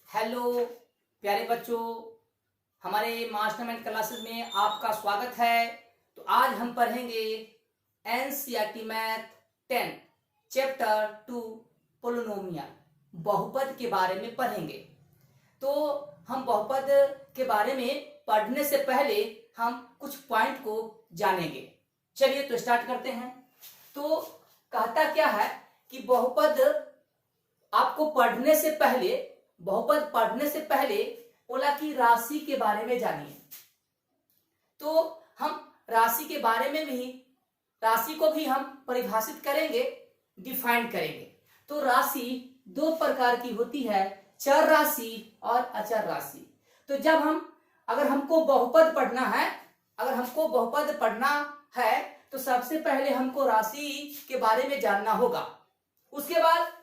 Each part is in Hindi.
हेलो प्यारे बच्चों, हमारे मास्टरमाइंड क्लासेस में आपका स्वागत है। तो आज हम पढ़ेंगे एनसीईआरटी मैथ 10 चैप्टर 2 पोलिनोमियल बहुपद के बारे में पढ़ेंगे। तो हम बहुपद के बारे में पढ़ने से पहले हम कुछ पॉइंट को जानेंगे। चलिए तो स्टार्ट करते हैं। तो कहता क्या है कि बहुपद आपको बहुपद पढ़ने से पहले बोला कि राशि के बारे में जानिए। तो हम राशि को भी हम परिभाषित करेंगे, डिफाइन करेंगे। तो राशि दो प्रकार की होती है, चर राशि और अचर राशि। तो अगर हमको बहुपद पढ़ना है तो सबसे पहले हमको राशि के बारे में जानना होगा। उसके बाद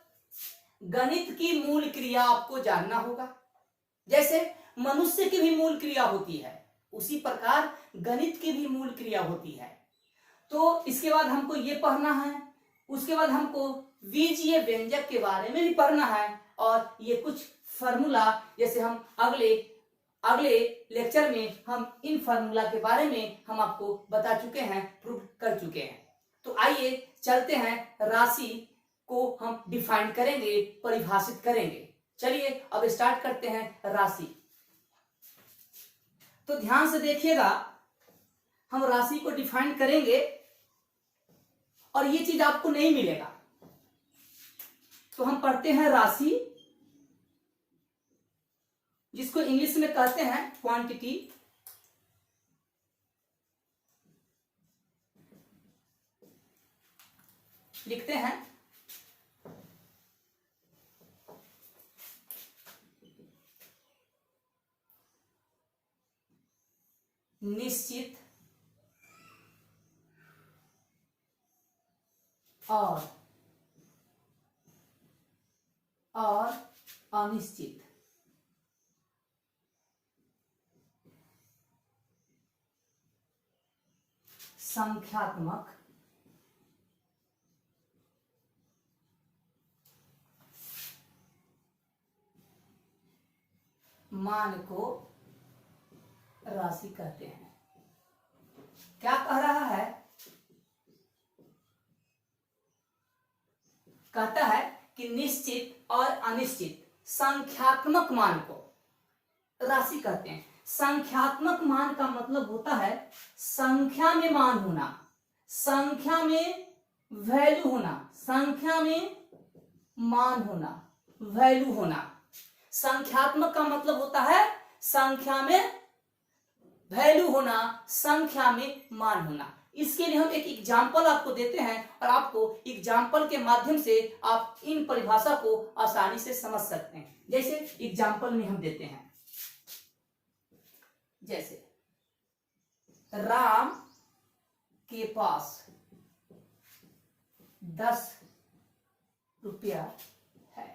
गणित की मूल क्रिया आपको जानना होगा। जैसे मनुष्य की भी मूल क्रिया होती है, उसी प्रकार गणित की भी मूल क्रिया होती है। तो इसके बाद हमको ये पढ़ना है। उसके बाद हमको बीजीय व्यंजक के बारे में भी पढ़ना है और ये कुछ फॉर्मूला, जैसे हम अगले लेक्चर में हम इन फॉर्मूला के बारे में हम आपको बता चुके हैं, प्रूव कर चुके हैं। तो आइए चलते हैं, राशि को हम डिफाइन करेंगे, परिभाषित करेंगे। चलिए अब स्टार्ट करते हैं राशि। तो ध्यान से देखिएगा, हम राशि को डिफाइन करेंगे और ये चीज आपको नहीं मिलेगा। तो हम पढ़ते हैं राशि, जिसको इंग्लिश में कहते हैं क्वांटिटी। लिखते हैं निश्चित और अनिश्चित। संख्यात्मक मान को राशि कहते हैं। क्या कह रहा है? कहता है कि निश्चित और अनिश्चित संख्यात्मक मान को राशि कहते हैं। संख्यात्मक मान का मतलब होता है संख्या में मान होना, संख्या में वैल्यू होना, संख्या में मान होना, वैल्यू होना। संख्यात्मक का मतलब होता है संख्या में वैल्यू होना, संख्या में मान होना। इसके लिए हम एक एग्जाम्पल आपको देते हैं और आपको एग्जाम्पल के माध्यम से आप इन परिभाषा को आसानी से समझ सकते हैं। जैसे एग्जाम्पल में हम देते हैं, जैसे राम के पास 10 रुपया है।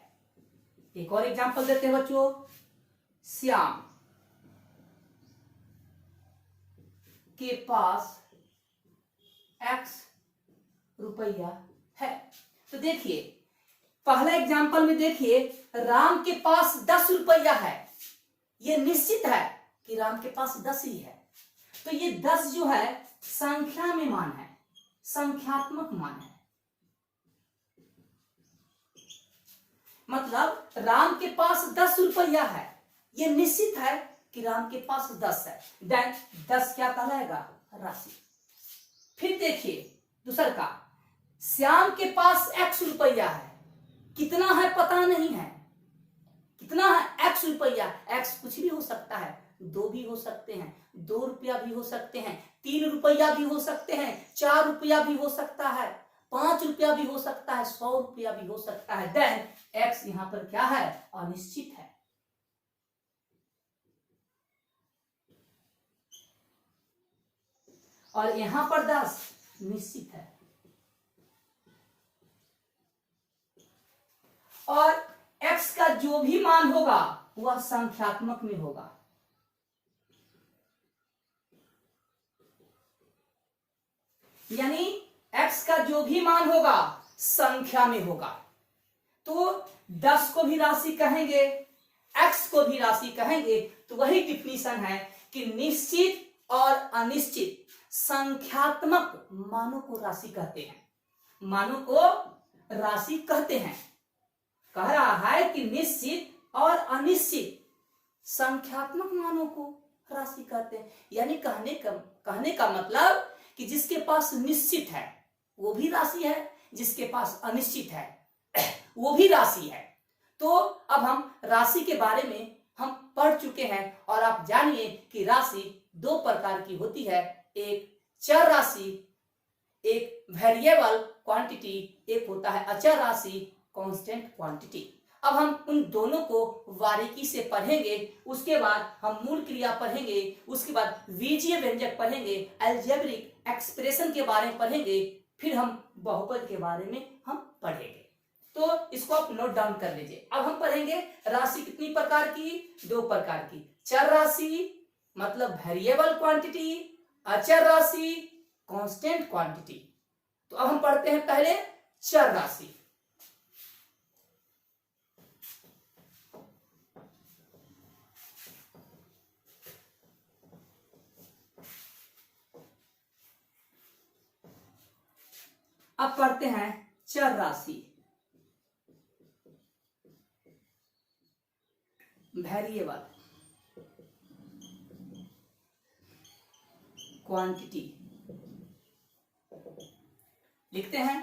एक और एग्जाम्पल देते हैं बच्चों, श्याम के पास X रुपया है। तो देखिए पहला एग्जाम्पल में देखिए, राम के पास 10 रुपया है। यह निश्चित है कि राम के पास 10 ही है। तो ये 10 जो है संख्या में मान है, संख्यात्मक मान है। मतलब राम के पास 10 रुपया है, यह निश्चित है कि राम के पास 10 है। देन 10 क्या कहलाएगा? राशि। फिर देखिए दूसरा का, श्याम के पास X रुपया है। कितना है पता नहीं है, कितना है? X रुपया। X कुछ भी हो सकता है, 2 भी हो सकते हैं, 2 रुपया भी हो सकते हैं, 3 रुपया भी हो सकते हैं, 4 रुपया भी हो सकता है, 5 रुपया भी हो सकता है, 100 रुपया भी हो सकता है। देन X यहां पर क्या है? अनिश्चित है। और यहां पर 10 निश्चित है। और X का जो भी मान होगा वह संख्यात्मक में होगा। यानी X का जो भी मान होगा संख्या में होगा। तो 10 को भी राशि कहेंगे, एक्स को भी राशि कहेंगे तो वही डिफिनीशन है कि निश्चित और अनिश्चित संख्यात्मक मानों को राशि कहते हैं। मानों को राशि कहते हैं। कह रहा है कि निश्चित और अनिश्चित संख्यात्मक मानों को राशि कहते हैं। यानी कहने का मतलब कि जिसके पास निश्चित है वो भी राशि है, जिसके पास अनिश्चित है वो भी राशि है। तो अब हम राशि के बारे में हम पढ़ चुके हैं और आप जानिए कि राशि दो प्रकार की होती है, एक चर राशि, एक वेरिएबल क्वांटिटी, एक होता है अचर राशि कांस्टेंट क्वांटिटी। अब हम उन दोनों को बारीकी से पढ़ेंगे, उसके बाद हम मूल क्रिया पढ़ेंगे, उसके बाद बीजीय व्यंजक पढ़ेंगे, अलजेब्रिक एक्सप्रेशन के बारे में पढ़ेंगे, फिर हम बहुपद के बारे में हम पढ़ेंगे। तो इसको आप नोट डाउन कर लीजिए। अब हम पढ़ेंगे राशि कितनी प्रकार की, दो प्रकार की, चर राशि मतलब वेरिएबल क्वांटिटी, अचर राशि कांस्टेंट क्वांटिटी। तो अब हम पढ़ते हैं पहले चर राशि। अब पढ़ते हैं चर राशि, वेरिएबल क्वांटिटी। लिखते हैं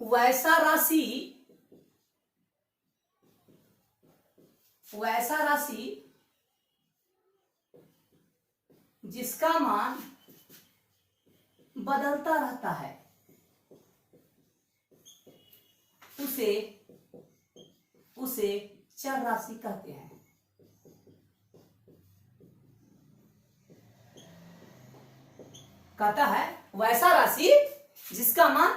वैसा राशि जिसका मान बदलता रहता है उसे चर राशि कहते हैं। कहता है वैसा राशि जिसका मान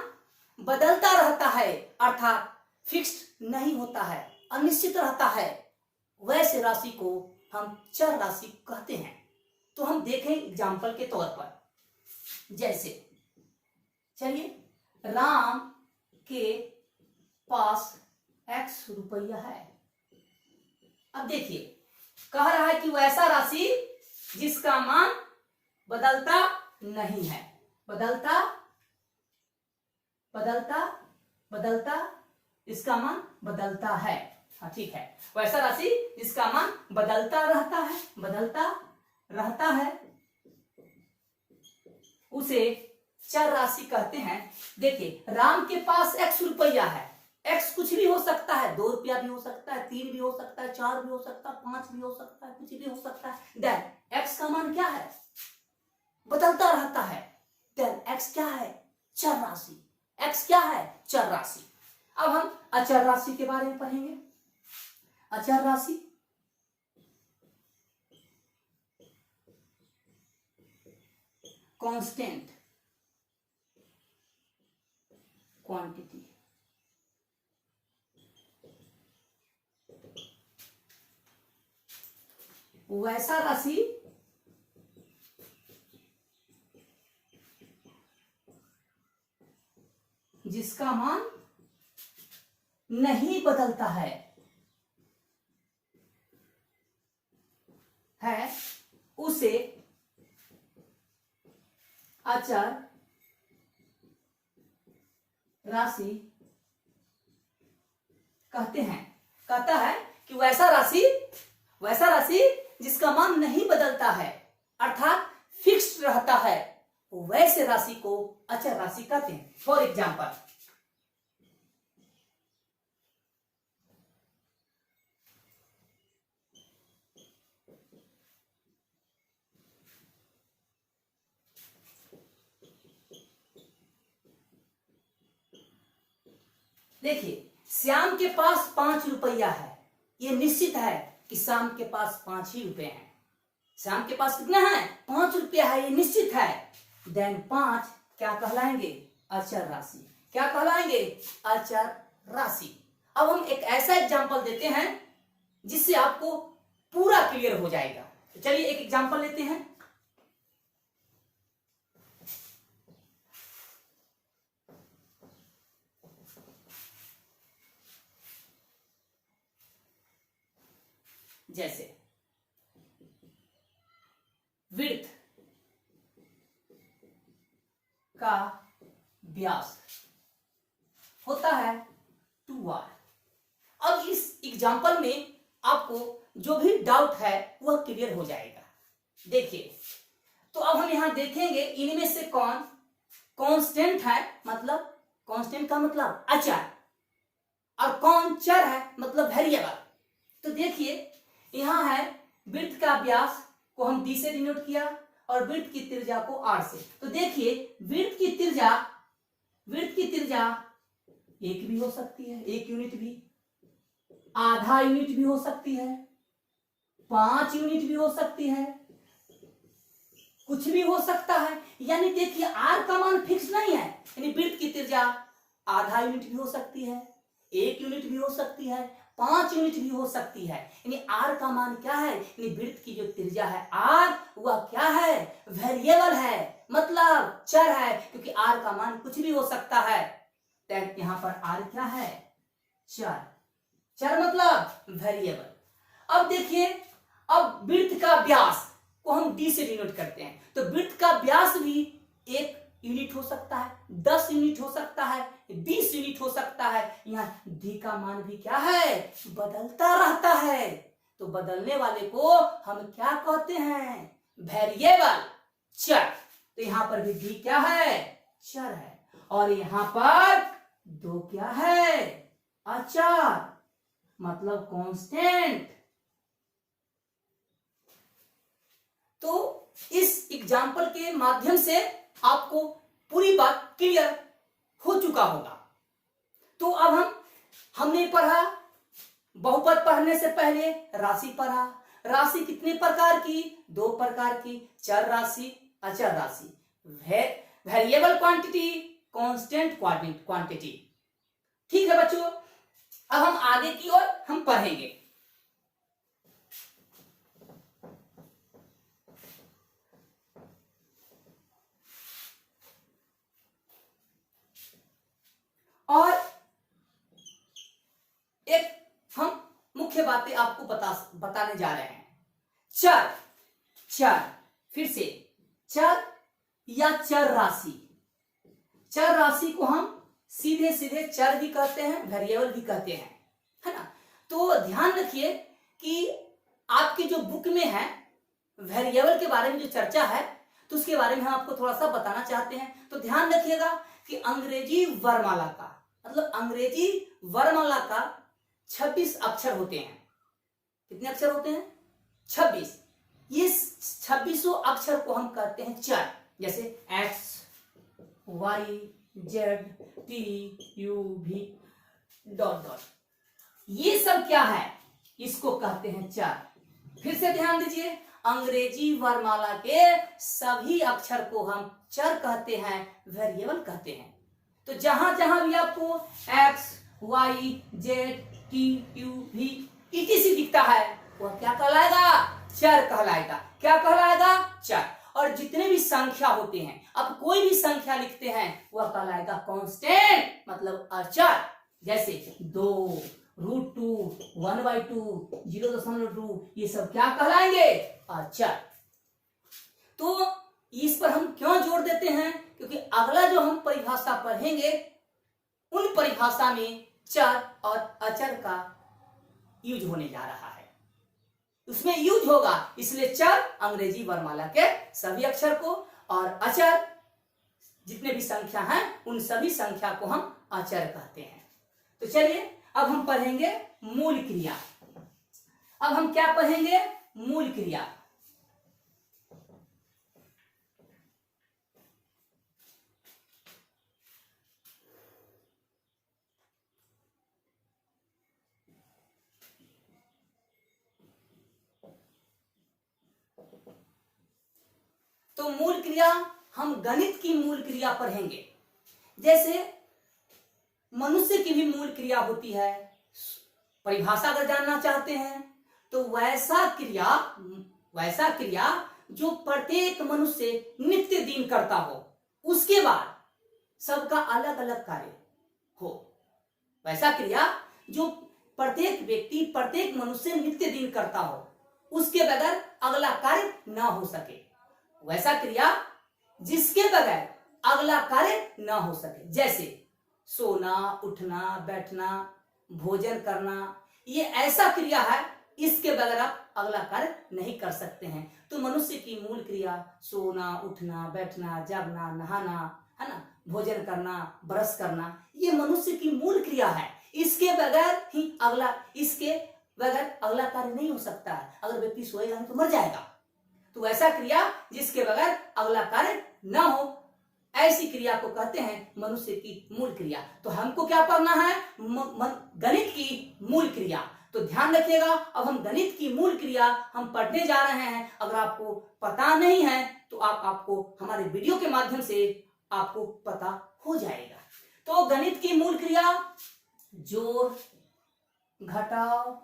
बदलता रहता है, अर्थात फिक्स्ड नहीं होता है, अनिश्चित रहता है, वैसे राशि को हम चर राशि कहते हैं। तो हम देखें एग्जाम्पल के तौर पर, जैसे चलिए राम के पास x रुपया है। अब देखिए कह रहा है कि वैसा राशि जिसका मान बदलता नहीं है, बदलता इसका मान बदलता है। हाँ ठीक है, वैसा राशि जिसका मान बदलता रहता है उसे चर राशि कहते हैं। देखिए राम के पास x रुपया है, x कुछ भी हो सकता है, 2 रुपया भी हो सकता है, 3 भी हो सकता है, 4 भी हो सकता है, 5 भी हो सकता है, कुछ भी हो सकता है। देन x का मान क्या है, बदलता रहता है। देन x क्या है, चर राशि। x क्या है, चर राशि। अब हम अचर राशि के बारे में पढ़ेंगे। अचर राशि कांस्टेंट क्वांटिटी। वैसा राशि जिसका मान नहीं बदलता है उसे अचर राशि कहते हैं। कहता है कि वैसा राशि जिसका मान नहीं बदलता है, अर्थात फिक्स्ड रहता है, वैसे राशि को अचर राशि कहते हैं। फॉर एग्जाम्पल देखिए श्याम के पास 5 रुपया है, ये निश्चित है कि श्याम के पास 5 ही रुपए हैं। श्याम के पास कितना है, 5 रुपया है, ये निश्चित है। देन 5 क्या कहलाएंगे, अचर राशि। क्या कहलाएंगे, अचर राशि। अब हम एक ऐसा एग्जांपल देते हैं जिससे आपको पूरा क्लियर हो जाएगा। तो चलिए एक एग्जांपल लेते हैं। जैसे विड्थ का व्यास होता है 2r। अब इस एग्जाम्पल में आपको जो भी डाउट है वह क्लियर हो जाएगा। देखिए, तो अब हम यहां देखेंगे इनमें से कौन कांस्टेंट है, मतलब कांस्टेंट का मतलब अचर, और कौन चर है मतलब वेरिएबल। तो देखिए यहां है वृत्त का व्यास को हम d से डिनोट किया और वृत्त की त्रिज्या को r से। तो देखिए वृत्त की त्रिज्या 1 भी हो सकती है, 1 यूनिट भी, आधा यूनिट भी हो सकती है, 5 यूनिट भी हो सकती है, कुछ भी हो सकता है। यानी देखिए r का मान फिक्स नहीं है, यानी वृत्त की त्रिज्या आधा यूनिट भी हो सकती है, 1 यूनिट भी हो सकती है, 5 यूनिट भी हो सकती है। यानी r का मान क्या है, यानी वृत्त की जो त्रिज्या है r वह क्या है, वेरिएबल है, मतलब चर है, क्योंकि r का मान कुछ भी हो सकता है। तो यहां पर r क्या है, चर, चर मतलब वेरिएबल। अब देखिए, अब वृत्त का व्यास को हम d से डिनोट करते हैं, तो वृत्त का व्यास भी 1 यूनिट हो सकता है, 10 यूनिट हो सकता है, 20 यूनिट हो सकता है। यहाँ d का मान भी क्या है, बदलता रहता है। तो बदलने वाले को हम क्या कहते हैं, वेरिएबल, चर। तो यहां पर भी d क्या है, चर है, और यहां पर 2 क्या है, अचर, मतलब कांस्टेंट। तो इस एग्जाम्पल के माध्यम से आपको पूरी बात क्लियर हो चुका होगा। तो अब हमने पढ़ा, बहुपद पढ़ने से पहले राशि पढ़ा। राशि कितने प्रकार की, 2 प्रकार की, चर राशि, अचर राशि, वेरिएबल क्वांटिटी, कांस्टेंट क्वांटिटी। ठीक है बच्चों, अब हम आगे की ओर हम पढ़ेंगे। और एक हम मुख्य बातें आपको बताने जा रहे हैं। चर, फिर से चर या चर राशि, चर राशि को हम सीधे सीधे चर भी कहते हैं, वेरिएबल भी कहते हैं, है ना। तो ध्यान रखिए कि आपकी जो बुक में है वेरिएबल के बारे में जो चर्चा है, तो उसके बारे में हम आपको थोड़ा सा बताना चाहते हैं। तो ध्यान रखिएगा कि अंग्रेजी वर्णमाला का मतलब अंग्रेजी वर्णमाला का 26 अक्षर होते हैं। कितने अक्षर होते हैं, 26। ये 26 अक्षर को हम कहते हैं चर, जैसे x, y, z, t, u, v dot dot, ये सब क्या है, इसको कहते हैं चर। फिर से ध्यान दीजिए, अंग्रेजी वर्णमाला के सभी अक्षर को हम चर कहते हैं, वेरिएबल कहते हैं। तो जहां जहां भी आपको x, y, z, t, u, v etc दिखता है वह क्या कहलाएगा, चर कहलाएगा। क्या कहलाएगा, चर। और जितने भी संख्या होते हैं, अब कोई भी संख्या लिखते हैं वह कहलाएगा कांस्टेंट, मतलब अचर। जैसे 2, √2, 1/2, 0.2, ये सब क्या कहलाएंगे, अचर। तो इस पर हम क्यों जोर देते हैं, क्योंकि अगला जो हम परिभाषा पढ़ेंगे उन परिभाषा में चर और अचर का यूज होने जा रहा है, उसमें यूज होगा। इसलिए चर अंग्रेजी वर्णमाला के सभी अक्षर को, और अचर जितने भी संख्या हैं उन सभी संख्या को हम अचर कहते हैं। तो चलिए अब हम पढ़ेंगे मूल क्रिया। अब हम क्या पढ़ेंगे, मूल क्रिया। तो मूल क्रिया, हम गणित की मूल क्रिया पढ़ेंगे। जैसे मनुष्य की भी मूल क्रिया होती है, परिभाषा अगर जानना चाहते हैं तो वैसा क्रिया जो प्रत्येक मनुष्य नित्य दिन करता हो, उसके बाद सबका अलग अलग कार्य हो, वैसा क्रिया जो प्रत्येक व्यक्ति, प्रत्येक मनुष्य नित्य दिन करता हो, उसके बगैर अगला कार्य ना हो सके। वैसा क्रिया जिसके बगैर अगला कार्य ना हो सके, जैसे सोना, उठना, बैठना, भोजन करना, ये ऐसा क्रिया है इसके बगैर आप अगला कार्य नहीं कर सकते हैं। तो मनुष्य की मूल क्रिया सोना, उठना, बैठना, जागना, नहाना, है ना, भोजन करना, ब्रश करना, ये मनुष्य की मूल क्रिया है। इसके बगैर अगला कार्य नहीं हो सकता है। अगर व्यक्ति सोएगा नहीं तो मर जाएगा। तो ऐसा क्रिया जिसके बगैर अगला कार्य ना हो, ऐसी क्रिया को कहते हैं मनुष्य की मूल क्रिया। तो हमको क्या पढ़ना है? गणित की मूल क्रिया। तो ध्यान रखिएगा, अब हम गणित की मूल क्रिया हम पढ़ने जा रहे हैं। अगर आपको पता नहीं है तो आपको हमारे वीडियो के माध्यम से आपको पता हो जाएगा। तो गणित की मूल क्रिया जोड़, घटाव,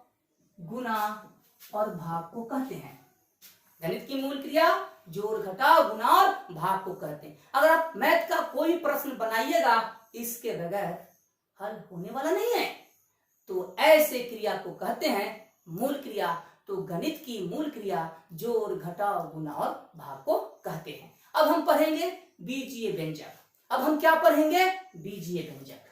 गुणा और भाग को कहते हैं। गणित की मूल क्रिया जोड़, घटाव, गुणा और भाग को कहते हैं। अगर आप मैथ का कोई प्रश्न बनाइएगा, इसके बगैर हल होने वाला नहीं है। तो ऐसे क्रिया को कहते हैं मूल क्रिया। तो गणित की मूल क्रिया जोड़, घटाव, गुणा और भाग को कहते हैं। अब हम पढ़ेंगे बीजीय व्यंजक। अब हम क्या पढ़ेंगे? बीजीय व्यंजक।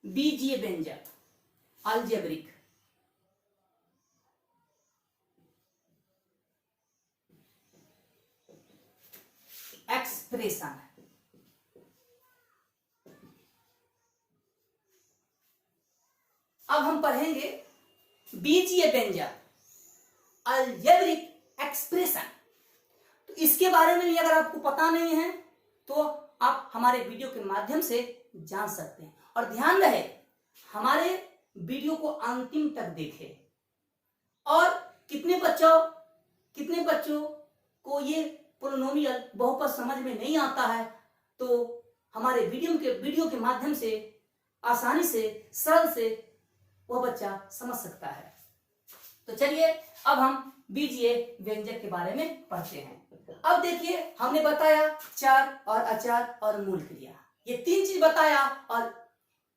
बीजीय व्यंजक, अलजेब्रिक। एक्सप्रेशन। अब हम पढ़ेंगे बीजीय व्यंजक, अलजेब्रिक एक्सप्रेशन। तो इसके बारे में भी अगर आपको पता नहीं है तो आप हमारे वीडियो के माध्यम से जान सकते हैं। और ध्यान रहे, हमारे वीडियो को अंतिम तक देखें। और कितने बच्चों को ये पोलिनोमियल बहुपद समझ में नहीं आता है, तो हमारे वीडियो के माध्यम से आसानी से, सरल से वह बच्चा समझ सकता है। तो चलिए अब हम बीजीय व्यंजक के बारे में पढ़ते हैं। अब देखिए, हमने बताया चार और अचार और मूल क्रिया, ये तीन चीज बताया। और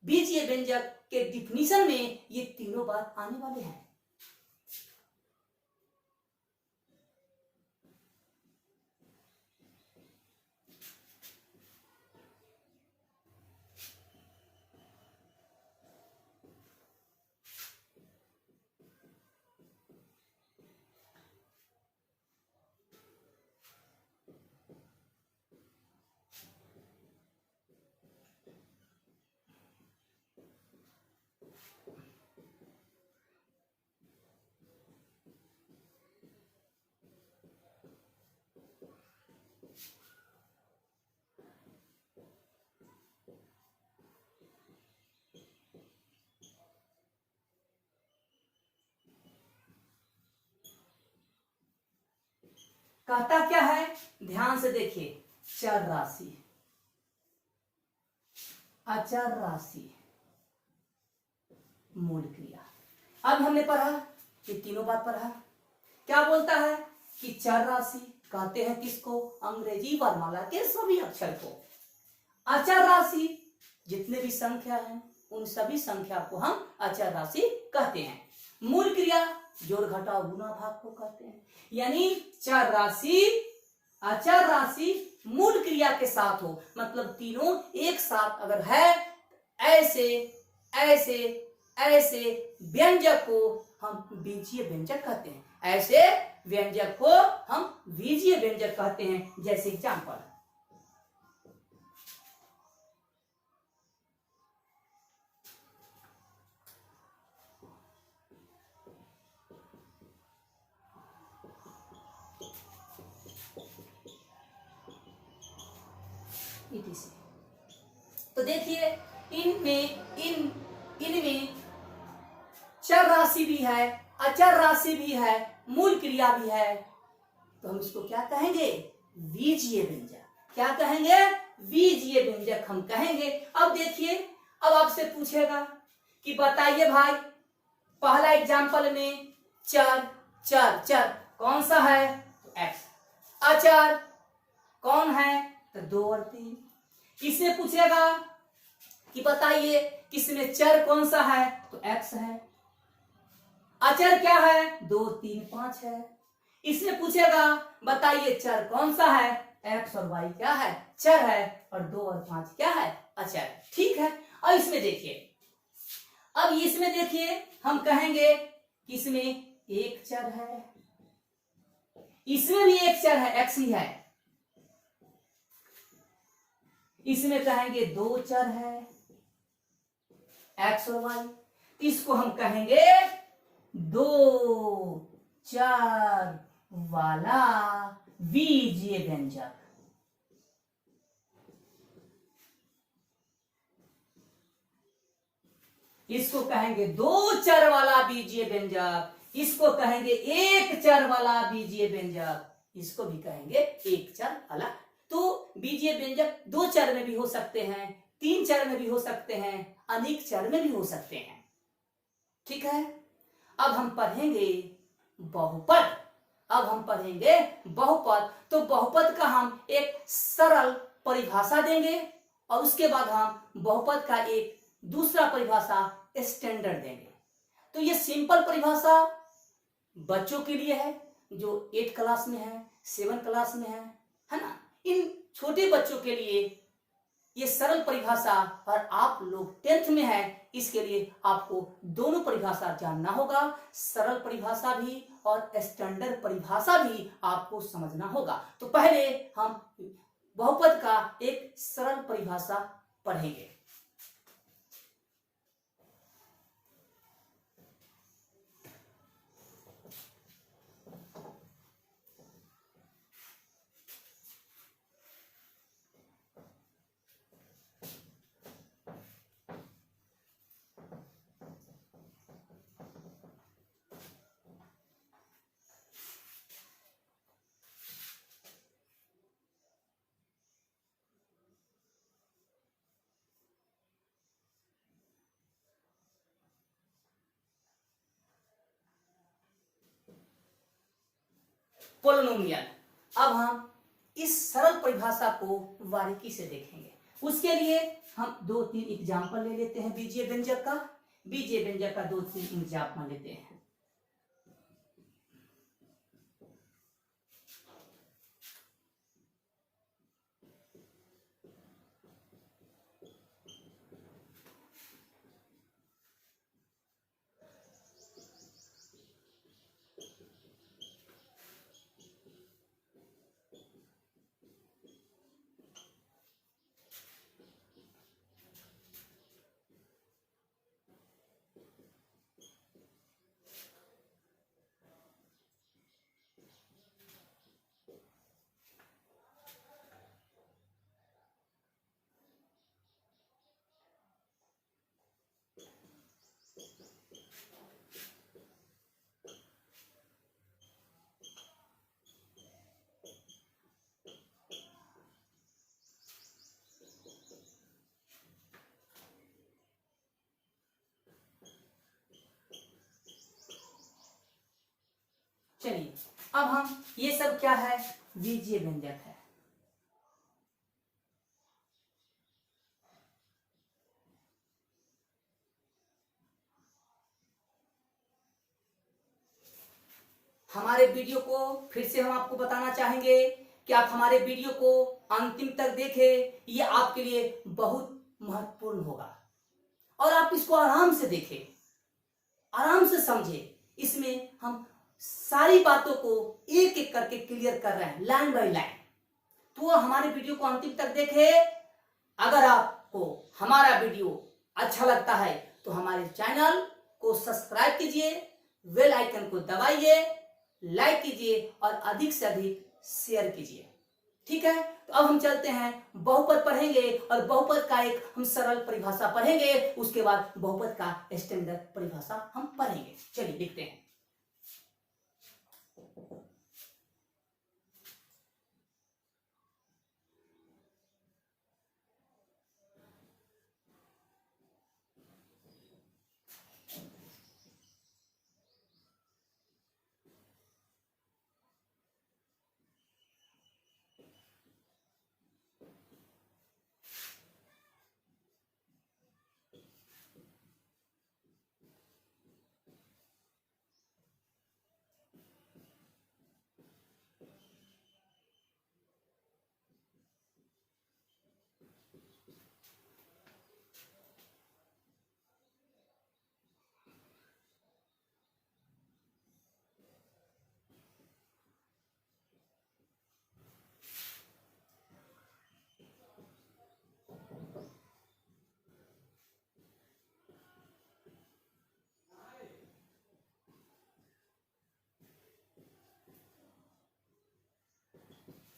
बीजीय व्यंजक के डिफिनीशन में ये तीनों बात आने वाले हैं। कहता क्या है? ध्यान से देखिए, चर राशि, अचर राशि, मूल क्रिया। अब हमने पढ़ा, ये तीनों बात पढ़ा। क्या बोलता है कि चर राशि कहते हैं किसको? अंग्रेजी वर्णमाला के सभी अक्षर को। अचर राशि जितने भी संख्या हैं उन सभी संख्या को हम अचर राशि कहते हैं। मूल क्रिया जोड़, घटाव, गुणा, भाग को कहते हैं। यानी चर राशि, अचर राशि मूल क्रिया के साथ हो, मतलब तीनों एक साथ अगर है, ऐसे ऐसे ऐसे व्यंजक को हम बीजीय व्यंजक कहते हैं। ऐसे व्यंजक को हम बीजीय व्यंजक कहते हैं। जैसे एग्जाम्पल, तो देखिए इनमें चर राशि भी है, अचर राशि भी है मूल क्रिया भी है, तो हम इसको क्या कहेंगे? बीजीय व्यंजक। क्या कहेंगे? बीजीय व्यंजक हम कहेंगे। अब देखिए, अब आपसे पूछेगा कि बताइए भाई, पहला एग्जाम्पल में चर चर चर कौन सा है? तो एक्स। अचर कौन है? तो 2 और 3। इसमें पूछेगा कि बताइए किसमें चर कौन सा है? तो एक्स है। अचर क्या है? 2 3 5 है। इसमें पूछेगा बताइए चर कौन सा है? एक्स और वाई क्या है? चर है। और 2 और 5 क्या है? अचर। ठीक है। अब इसमें देखिए, अब इसमें देखिए हम कहेंगे कि इसमें एक चर है, इसमें भी एक चर है, एक्स ही है। इसमें कहेंगे 2 चर है, एक्स और वाई। इसको हम कहेंगे 2 चर वाला बीजीय व्यंजक। इसको कहेंगे 2 चर वाला बीजीय व्यंजक, इसको कहेंगे 1 चर वाला बीजीय व्यंजक, इसको भी कहेंगे 1 चर वाला। तो बीजीय व्यंजक 2 चर में भी हो सकते हैं, 3 चर में भी हो सकते हैं, अनेक चर में भी हो सकते हैं। ठीक है। अब हम पढ़ेंगे बहुपद। अब हम पढ़ेंगे बहुपद। तो बहुपद का हम एक सरल परिभाषा देंगे और उसके बाद हम बहुपद का एक दूसरा परिभाषा स्टैंडर्ड देंगे। तो ये सिंपल परिभाषा बच्चों के लिए है जो 8 क्लास में है, 7 क्लास में है ना। इन छोटे बच्चों के लिए ये सरल परिभाषा, और आप लोग 10th में हैं, इसके लिए आपको दोनों परिभाषा जानना होगा। सरल परिभाषा भी और स्टैंडर्ड परिभाषा भी आपको समझना होगा। तो पहले हम बहुपद का एक सरल परिभाषा पढ़ेंगे। पोलिनोमियल। अब हम इस सरल परिभाषा को बारीकी से देखेंगे। उसके लिए हम 2-3 एग्जाम्पल ले लेते हैं बीजीय व्यंजक का। बीजीय व्यंजक का 2-3 एग्जाम्पल लेते हैं। चलिए, अब हम ये सब क्या है? बीजीय व्यंजक है। हमारे वीडियो को फिर से हम आपको बताना चाहेंगे कि आप हमारे वीडियो को अंतिम तक देखें। ये आपके लिए बहुत महत्वपूर्ण होगा और आप इसको आराम से देखें, आराम से समझें। इसमें हम सारी बातों को एक एक करके क्लियर कर रहे हैं, लाइन बाय लाइन। तो हमारे वीडियो को अंतिम तक देखें। अगर आपको हमारा वीडियो अच्छा लगता है तो हमारे चैनल को सब्सक्राइब कीजिए, बेल आइकन को दबाइए, लाइक कीजिए और अधिक से अधिक शेयर कीजिए। ठीक है। तो अब हम चलते हैं, बहुपद पढ़ेंगे और बहुपद का एक हम सरल परिभाषा पढ़ेंगे। उसके बाद बहुपद का स्टैंडर्ड परिभाषा हम पढ़ेंगे। चलिए देखते हैं।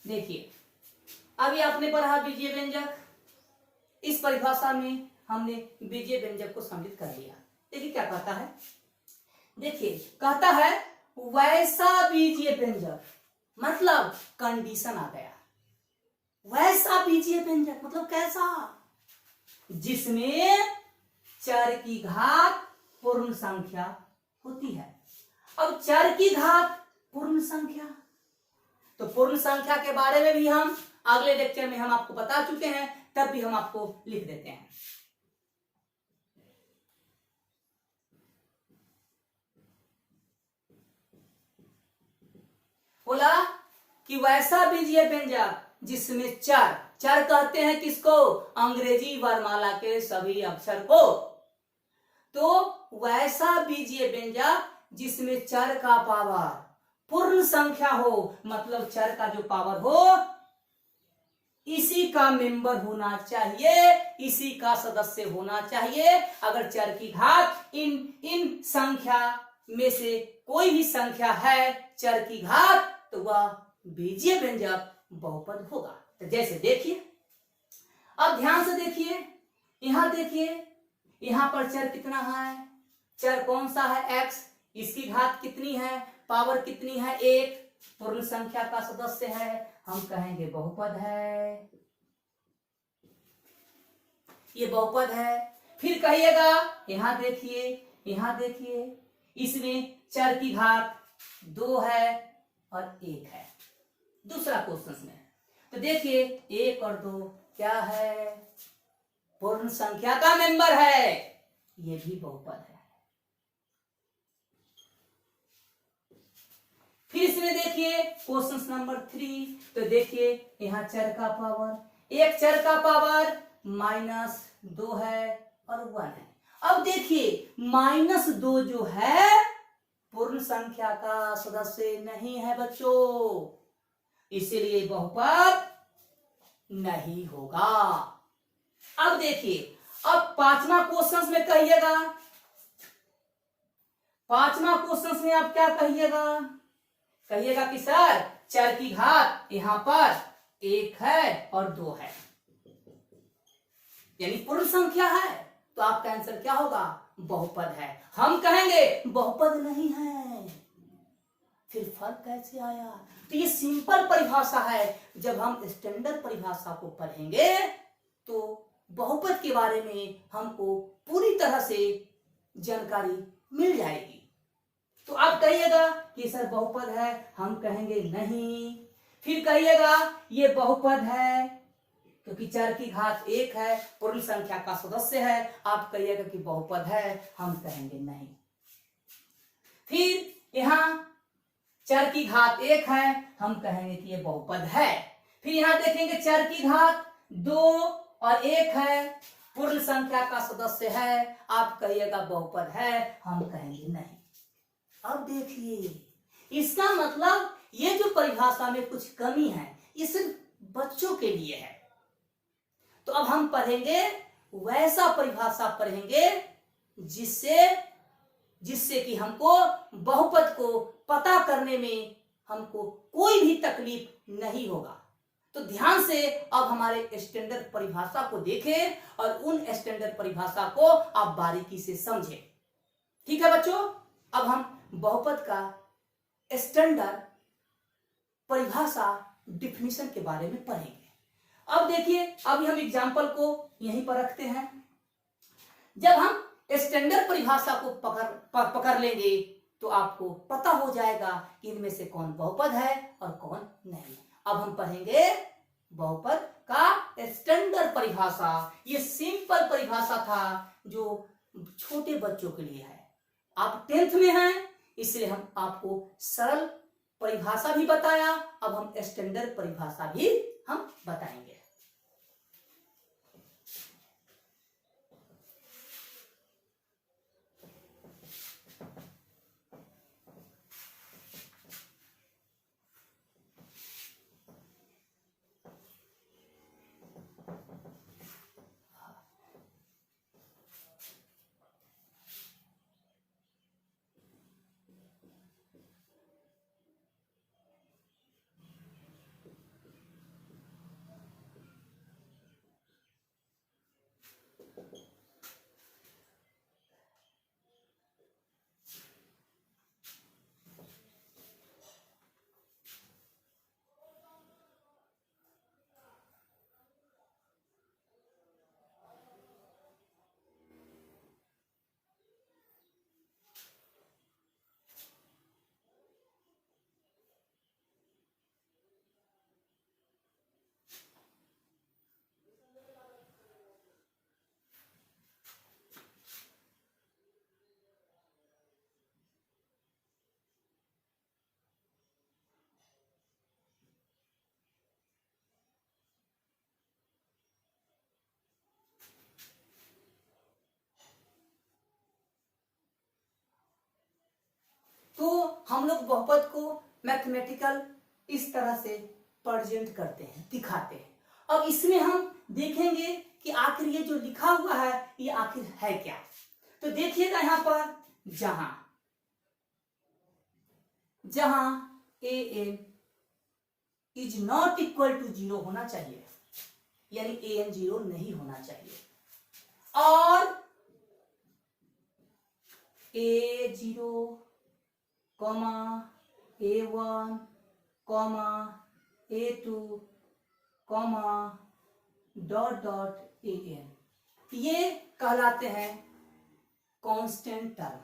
देखिए अभी आपने पढ़ा बीजीय व्यंजक, इस परिभाषा में हमने बीजीय व्यंजक को सम्मिलित कर लिया। देखिए क्या कहता है, देखिए कहता है वैसा बीजीय व्यंजक, मतलब कंडीशन आ गया। वैसा बीजीय व्यंजक मतलब कैसा, जिसमें चर की घात पूर्ण संख्या होती है। अब चर की घात पूर्ण संख्या, तो पूर्ण संख्या के बारे में भी हम अगले लेक्चर में हम आपको बता चुके हैं, तब भी हम आपको लिख देते हैं। बोला कि वैसा बीजीय व्यंजक जिसमें चर, चर कहते हैं किसको, अंग्रेजी वर्णमाला के सभी अक्षर को। तो वैसा बीजीय व्यंजक जिसमें चर का पावर पूर्ण संख्या हो, मतलब चर का जो पावर हो इसी का मेंबर होना चाहिए, इसी का सदस्य होना चाहिए। अगर चर की घात इन संख्या में से कोई भी संख्या है चर की घात, तो वह बीजीय व्यंजक बहुपद होगा। तो जैसे देखिए, अब ध्यान से देखिए, यहां देखिए, यहां पर चर कितना है, चर कौन सा है, x, इसकी घात कितनी है, पावर कितनी है, 1, पूर्ण संख्या का सदस्य है, हम कहेंगे बहुपद है, ये बहुपद है। फिर कहिएगा यहां देखिए, यहां देखिए, इसमें चर की घात 2 है और 1 है, दूसरा क्वेश्चन में। तो देखिए 1 और 2 क्या है, पूर्ण संख्या का मेंबर है, ये भी बहुपद है। फिर इसमें देखिए क्वेश्चन नंबर 3, तो देखिए यहां चर का पावर, एक चर का पावर -2 है और 1 है। अब देखिए -2 जो है पूर्ण संख्या का सदस्य नहीं है बच्चों, इसीलिए बहुपद नहीं होगा। अब देखिए, अब पांचवा क्वेश्चन में कहिएगा, पांचवा क्वेश्चन में आप क्या कहिएगा, कहिएगा कि सर चर की घात यहां पर 1 है और 2 है, यानी पूर्ण संख्या है, तो आपका आंसर क्या होगा, बहुपद है। हम कहेंगे बहुपद नहीं है, फिर फर्क कैसे आया, तो ये सिंपल परिभाषा है। जब हम स्टैंडर्ड परिभाषा को पढ़ेंगे तो बहुपद के बारे में हमको पूरी तरह से जानकारी मिल जाएगी। तो आप कहिएगा कि सर बहुपद है, हम कहेंगे नहीं। फिर कहिएगा ये बहुपद है क्योंकि चर की घात 1 है, पूर्ण संख्या का सदस्य है, आप कहिएगा कि बहुपद है, हम कहेंगे नहीं। फिर यहां चर की घात 1 है, हम कहेंगे कि ये बहुपद है। फिर यहां देखेंगे चर की घात 2 और 1 है, पूर्ण संख्या का सदस्य है, आप कहिएगा बहुपद है, हम कहेंगे नहीं। अब देखिए इसका मतलब ये जो परिभाषा में कुछ कमी है ये सिर्फ बच्चों के लिए है। तो अब हम पढ़ेंगे वैसा परिभाषा पढ़ेंगे जिससे कि हमको बहुपद को पता करने में हमको कोई भी तकलीफ नहीं होगा। तो ध्यान से अब हमारे स्टैंडर्ड परिभाषा को देखें और उन स्टैंडर्ड परिभाषा को आप बारीकी से समझें। ठीक है बच्चों, अब हम बहुपद का स्टैंडर्ड परिभाषा डिफिनीशन के बारे में पढ़ेंगे। अब देखिए, अभी हम एग्जाम्पल को यहीं पर रखते हैं। जब हम स्टैंडर्ड परिभाषा को पकड़ लेंगे तो आपको पता हो जाएगा कि इनमें से कौन बहुपद है और कौन नहीं। अब हम पढ़ेंगे बहुपद का स्टैंडर्ड परिभाषा। ये सिंपल परिभाषा था जो छोटे बच्चों के लिए है। आप 10th में हैं, इसलिए हम आपको सरल परिभाषा भी बताया, अब हम स्टैंडर्ड परिभाषा भी हम बताएंगे। हम लोग बहुपद को मैथमेटिकल इस तरह से प्रेजेंट करते हैं, दिखाते हैं। अब इसमें हम देखेंगे कि आखिर ये जो लिखा हुआ है ये आखिर है क्या। तो देखिएगा यहाँ पर जहां जहां a n is not equal to 0 होना चाहिए, यानी ए एन 0 नहीं होना चाहिए, और A0, A1, A2, dot dot AN, ये कहलाते हैं कांस्टेंट टर्म।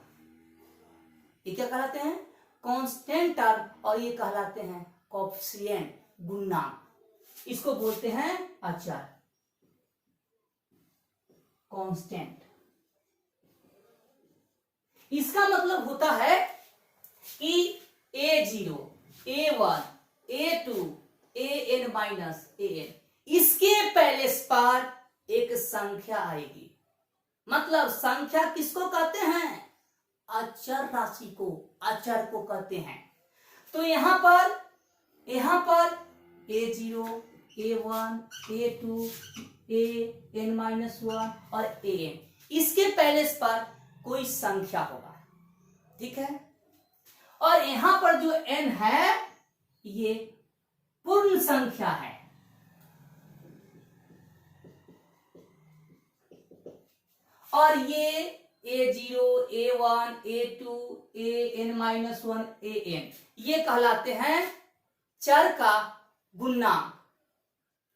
ये क्या कहलाते हैं? कांस्टेंट टर्म, और ये कहलाते हैं कोएफिशिएंट, गुणांक। इसको बोलते हैं अचर, कांस्टेंट। इसका मतलब होता है कि A0, A1, A2, AN minus AN, इसके पहले पर एक संख्या आएगी। मतलब संख्या किसको कहते हैं? अचर राशि को, अचर को कहते हैं। तो यहां पर A0, A1, A2, AN minus 1 और AN, इसके पहले पर कोई संख्या होगा, ठीक है। और यहां पर जो n है ये पूर्ण संख्या है, और ये A0, A1, A2, AN minus 1, AN, ये कहलाते हैं चर का गुणांक,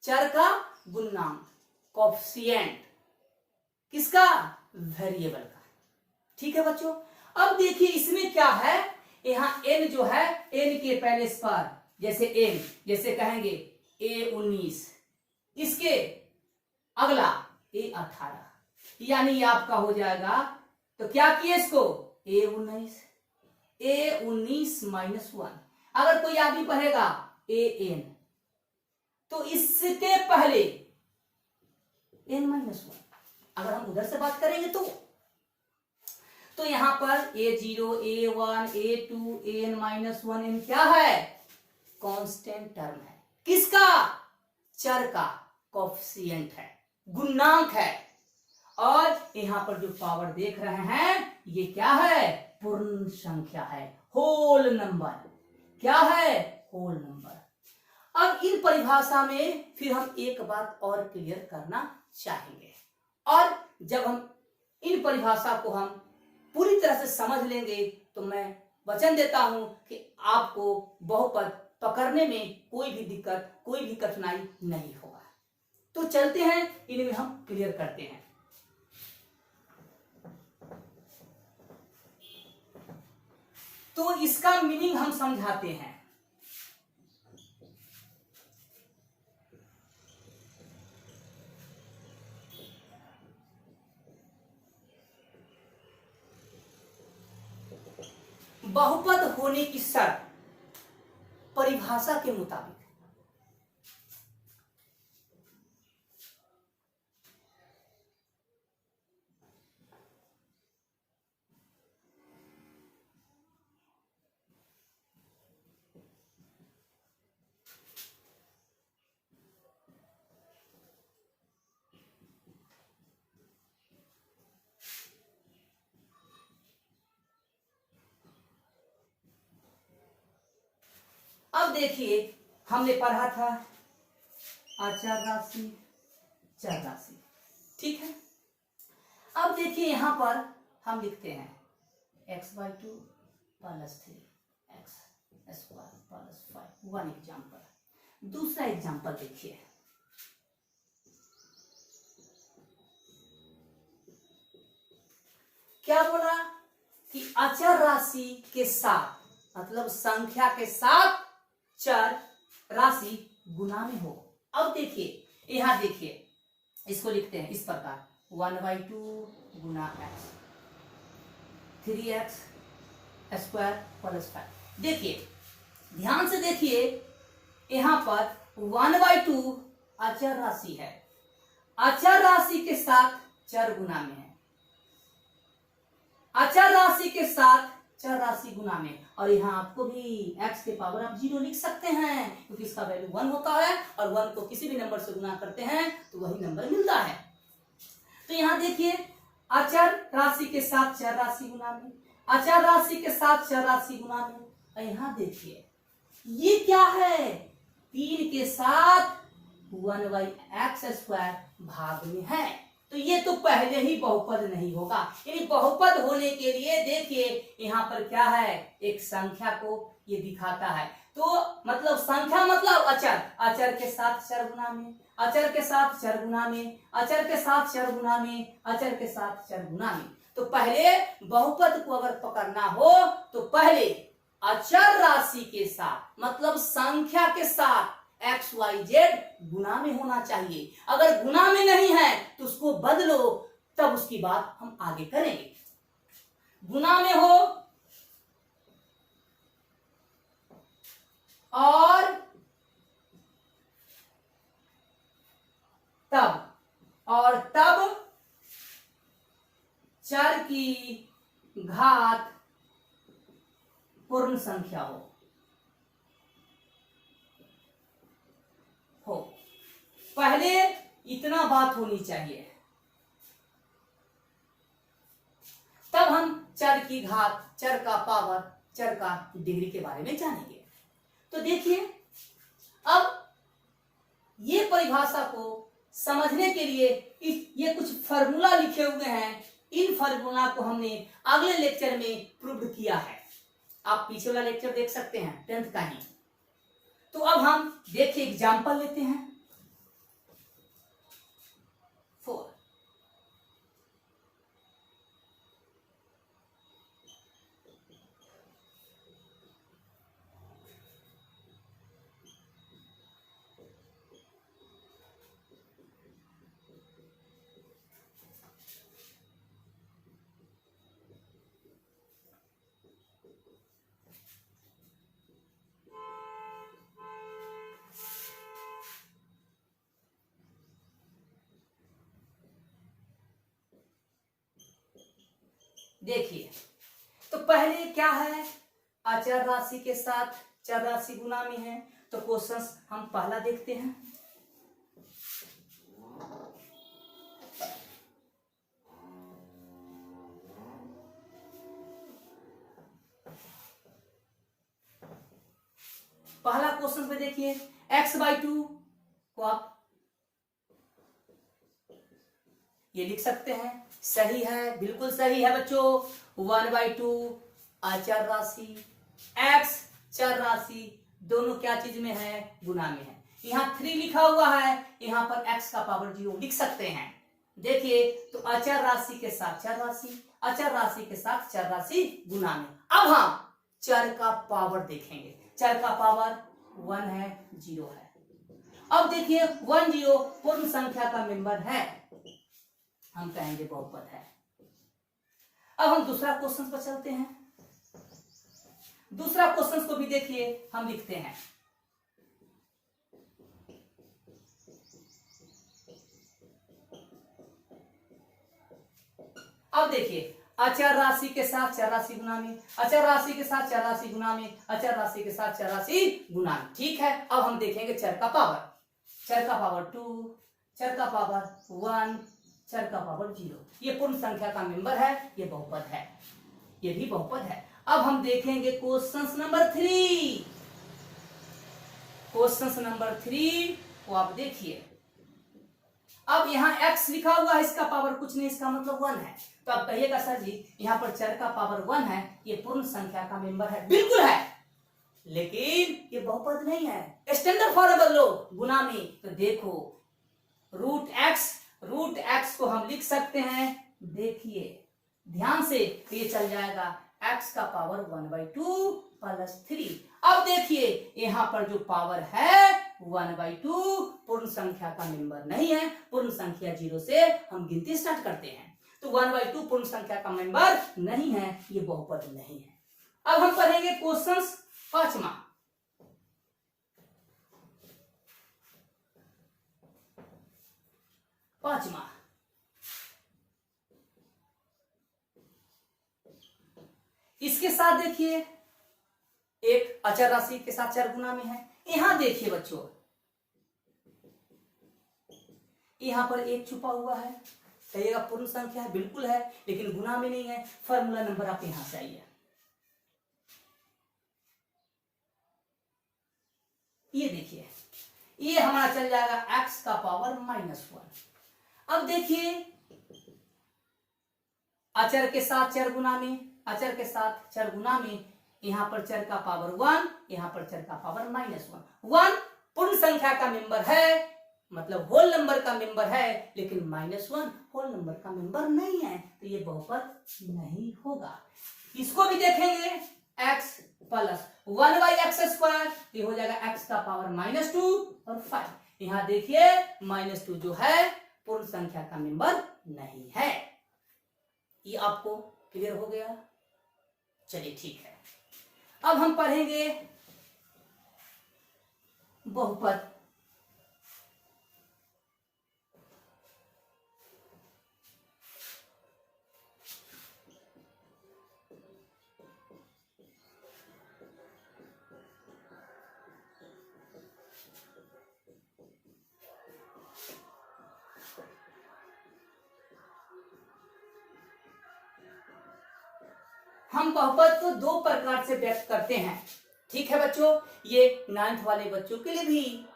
चर का गुणांक, कोएफिशिएंट। किसका? वेरिएबल का। ठीक है बच्चों। अब देखिए इसमें क्या है, यहां n जो है, n के पहले पर जैसे n, जैसे कहेंगे A19, इसके अगला A18, यानी ये आपका हो जाएगा। तो क्या किए इसको? A19 minus 1। अगर कोई आगे पढ़ेगा AN, तो इसके पहले n माइनस 1। अगर हम उधर से बात करेंगे तो यहां पर A0, A1, A2, AN minus 1, n क्या है? कांस्टेंट टर्म है। किसका? चर का, कोएफिशिएंट है, गुणांक है। और यहां पर जो पावर देख रहे हैं ये क्या है? पूर्ण संख्या है, होल नंबर। क्या है? Whole number. अब इन परिभाषा में फिर हम एक बात और क्लियर करना चाहेंगे, और जब हम इन परिभाषा को हम पूरी तरह से समझ लेंगे तो मैं वचन देता हूं कि आपको बहुपद पकड़ने में कोई भी दिक्कत, कोई भी कठिनाई नहीं होगा। तो चलते हैं, इनमें हम क्लियर करते हैं। तो इसका मीनिंग हम समझाते हैं। बहुपद होने की शर्त परिभाषा के मुताबिक अब देखिए हमने पढ़ा था अचर राशि, चर राशि, ठीक है। अब देखिए यहां पर हम लिखते हैं x/2 + 3x² + 5। 1 एग्जाम्पल। दूसरा एग्जाम्पल देखिए, क्या बोला कि अचर राशि के साथ, मतलब संख्या के साथ चर राशि गुना में हो। अब देखिए यहां देखिए, इसको लिखते हैं इस प्रकार 1/2 गुना x, 3x² + 5। देखिए ध्यान से देखिए, यहां पर 1/2 अचर राशि है, अचर राशि के साथ चर गुना में है, अचर राशि के साथ चर राशि गुना में, और यहाँ आपको भी x के पावर आप 0 लिख सकते हैं क्योंकि इसका वैल्यू 1 होता है और 1 को किसी भी नंबर से गुना करते हैं तो वही नंबर मिलता है। तो यहाँ देखिए अचर राशि के साथ चर राशि गुना में, अचर राशि के साथ चर राशि गुना में, और यहाँ देखिए ये क्या है, 3 के साथ 1/x² भाग में है, तो ये तो पहले ही बहुपद नहीं होगा। यानी बहुपद होने के लिए देखिए यहाँ पर क्या है, एक संख्या को ये दिखाता है, तो मतलब संख्या मतलब अचर, अचर के साथ चर गुना में, अचर के साथ चर गुना में, अचर के साथ चर गुना में, अचर के साथ चर गुना में। तो पहले बहुपद को अगर पकड़ना हो तो पहले अचर राशि के साथ मतलब संख्या के साथ XYZ गुना में होना चाहिए। अगर गुना में नहीं है तो उसको बदलो, तब उसकी बात हम आगे करेंगे। गुना में हो और तब चर की घात पूर्ण संख्या हो। पहले इतना बात होनी चाहिए, तब हम चर की घात, चर का पावर, चर का डिग्री के बारे में जानेंगे। तो देखिए अब ये परिभाषा को समझने के लिए ये कुछ फॉर्मूला लिखे हुए हैं, इन फॉर्मूला को हमने अगले लेक्चर में प्रूव किया है। आप पीछे वाला लेक्चर देख सकते हैं 10th का ही। तो अब हम देखिए एग्जाम्पल लेते हैं 4। देखिए तो पहले क्या है, अचर राशि के साथ चर राशि गुना में है, तो क्वेश्चंस हम पहला देखते हैं। पहला क्वेश्चन पे देखिए x/2 को आप ये लिख सकते हैं, सही है, बिल्कुल सही है बच्चों। 1/2 अचर राशि, x चर राशि, दोनों क्या चीज में है, गुना में है। यहाँ 3 लिखा हुआ है, यहाँ पर x का पावर 0 लिख सकते हैं। देखिए तो अचर राशि के साथ चर राशि, अचर राशि के साथ चर राशि गुना में। अब हम चर का पावर देखेंगे, चर का पावर 1 है, 0 है। अब देखिए 1 0 पूर्ण संख्या का मेंबर है, हम कहेंगे बहुपद है। अब हम दूसरा क्वेश्चन पर चलते हैं। दूसरा क्वेश्चन को भी देखिए हम लिखते हैं। अब देखिए अचर राशि के साथ चर राशि गुना में, अचर राशि के साथ चर राशि गुना में, अचर राशि के साथ चर राशि गुना में। ठीक है, अब हम देखेंगे चर का पावर, चर का पावर 2, चर का पावर 1, चर का पावर 0। ये पूर्ण संख्या का मेंबर है, ये बहुपद है, ये भी बहुपद है। अब हम देखेंगे क्वेश्चन नंबर 3। क्वेश्चन नंबर 3 को आप देखिए। अब यहाँ x लिखा हुआ है, इसका पावर कुछ नहीं, इसका मतलब 1 है। तो आप कहिएगा सर जी यहाँ पर चर का पावर 1 है, ये पूर्ण संख्या का मेंबर है। बिल्कुल है, लेकिन ये बहुपद नहीं है। स्टैंडर्ड फॉर्म बदलो गुना में, तो देखो रूट एक्स को हम लिख सकते हैं, देखिए ध्यान से, तो ये चल जाएगा x का पावर 1/2 प्लस 3। अब देखिए यहाँ पर जो पावर है 1/2 पूर्ण संख्या का मेंबर नहीं है, पूर्ण संख्या 0 से हम गिनती स्टार्ट करते हैं, तो 1/2 पूर्ण संख्या का मेंबर नहीं है, ये बहुपद नहीं है। अब हम पढ़ेंगे क्वेश्चन 5वां। इसके इसके साथ देखिए एक अचर राशि के साथ चर गुना में है। यहां देखिए बच्चों, यहां पर एक छुपा हुआ है, कहिएगा पूर्ण संख्या है, बिल्कुल है, लेकिन गुना में नहीं है। फॉर्मूला नंबर आप यहां से आइए, ये देखिए, ये हमारा चल जाएगा x का पावर -1। अब देखिए अचर के साथ चर गुना में, अचर के साथ चर गुना में, यहां पर चर का पावर 1, यहां पर चर का पावर -1। 1 पूर्ण संख्या का मेंबर है, मतलब होल नंबर का मेंबर है, लेकिन -1 होल नंबर का मेंबर नहीं है, तो ये बहुपद नहीं होगा। इसको भी देखेंगे, x प्लस 1/x², ये हो जाएगा x का पावर -2 और 5। यहां देखिए -2 जो है पूर्ण संख्या का मेंबर नहीं है। ये आपको क्लियर हो गया? चलिए ठीक है, अब हम पढ़ेंगे बहुपद। हम बहुपद को दो प्रकार से व्यक्त करते हैं। ठीक है बच्चों, ये 9th वाले बच्चों के लिए भी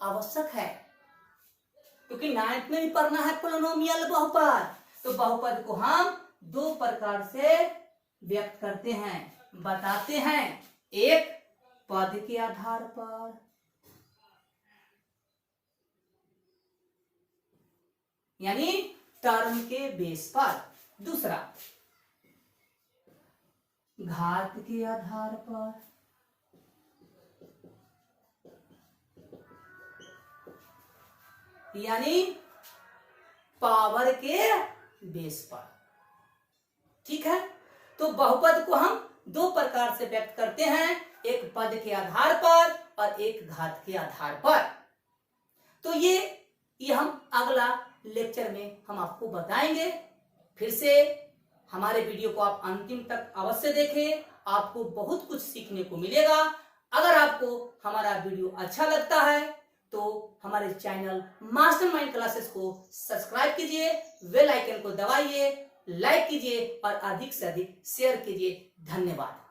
आवश्यक है, क्योंकि 9th में भी पढ़ना है पोलिनोमियल बहुपद। तो बहुपद को हम दो प्रकार से व्यक्त करते हैं, बताते हैं। एक पद के आधार पर, यानी टर्म के बेस पर। दूसरा घात के आधार पर, यानी पावर के बेस पर। ठीक है, तो बहुपद को हम दो प्रकार से व्यक्त करते हैं, एक पद के आधार पर और एक घात के आधार पर। तो ये हम अगला लेक्चर में हम आपको बताएंगे। फिर से हमारे वीडियो को आप अंतिम तक अवश्य देखें, आपको बहुत कुछ सीखने को मिलेगा। अगर आपको हमारा वीडियो अच्छा लगता है तो हमारे चैनल मास्टरमाइंड क्लासेस को सब्सक्राइब कीजिए, बेल आइकन को दबाइए, लाइक कीजिए और अधिक से अधिक शेयर कीजिए। धन्यवाद।